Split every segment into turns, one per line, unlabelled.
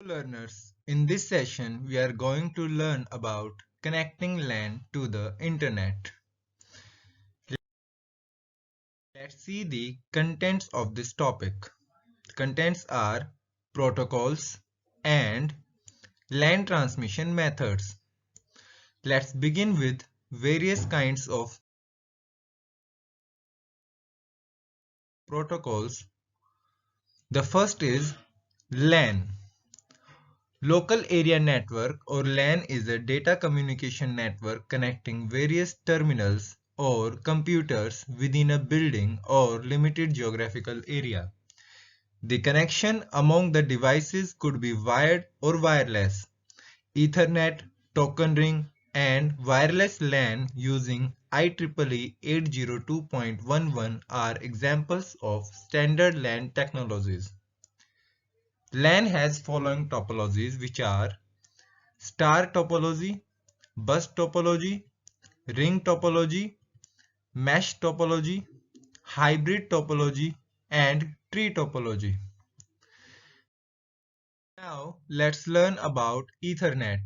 Learners, in this session we are going to learn about connecting LAN to the internet. Let's see the contents of this topic. Contents are protocols and LAN transmission methods. Let's begin with various kinds of protocols. The first is LAN. Local Area Network or LAN is a data communication network connecting various terminals or computers within a building or limited geographical area. The connection among the devices could be wired or wireless. Ethernet, token ring, and wireless LAN using IEEE 802.11 are examples of standard LAN technologies. LAN has following topologies which are star topology, bus topology, ring topology, mesh topology, hybrid topology, and tree topology. Now let's learn about Ethernet.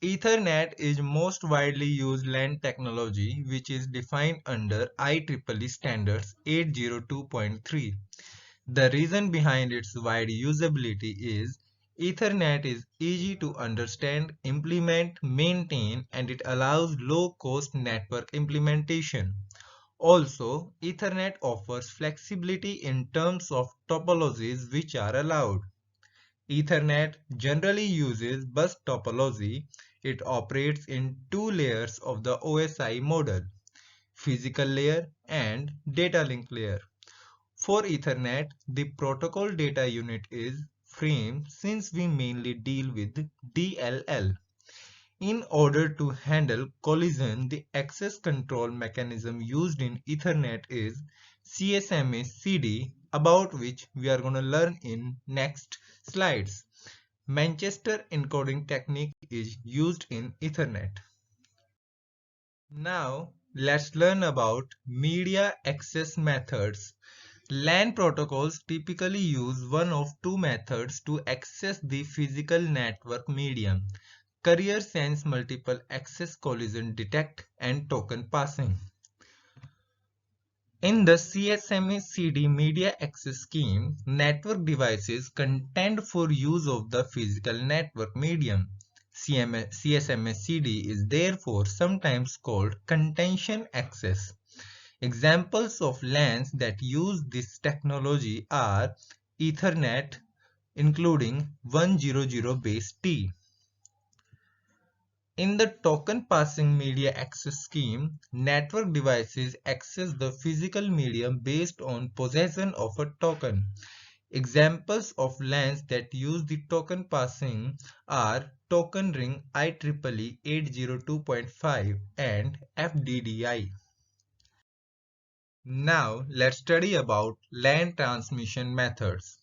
Ethernet is most widely used LAN technology which is defined under IEEE standards 802.3. The reason behind its wide usability is Ethernet is easy to understand, implement, maintain, and it allows low-cost network implementation. Also, Ethernet offers flexibility in terms of topologies which are allowed. Ethernet generally uses bus topology. It operates in two layers of the OSI model, physical layer and data link layer. For Ethernet, the protocol data unit is frame since we mainly deal with DLL. In order to handle collision, the access control mechanism used in Ethernet is CSMA-CD, about which we are going to learn in next slides. Manchester encoding technique is used in Ethernet. Now let's learn about media access methods. LAN protocols typically use one of two methods to access the physical network medium: carrier sense multiple access collision detect and token passing. In the CSMA-CD media access scheme, network devices contend for use of the physical network medium. CSMA-CD is therefore sometimes called contention access. Examples of LANs that use this technology are Ethernet, including 100 base T. In the token passing media access scheme, network devices access the physical medium based on possession of a token. Examples of LANs that use the token passing are token ring IEEE 802.5 and FDDI. Now let's study about LAN transmission methods.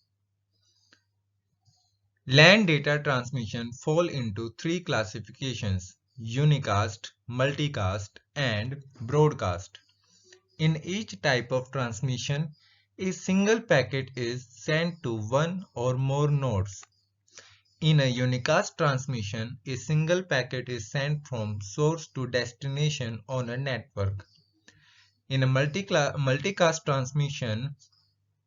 LAN data transmission fall into three classifications: unicast, multicast, and broadcast. In each type of transmission, a single packet is sent to one or more nodes. In a unicast transmission, a single packet is sent from source to destination on a network. In a multicast transmission,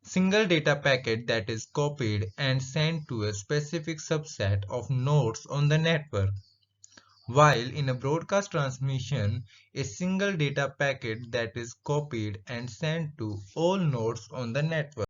single data packet that is copied and sent to a specific subset of nodes on the network, while in a broadcast transmission, a single data packet that is copied and sent to all nodes on the network.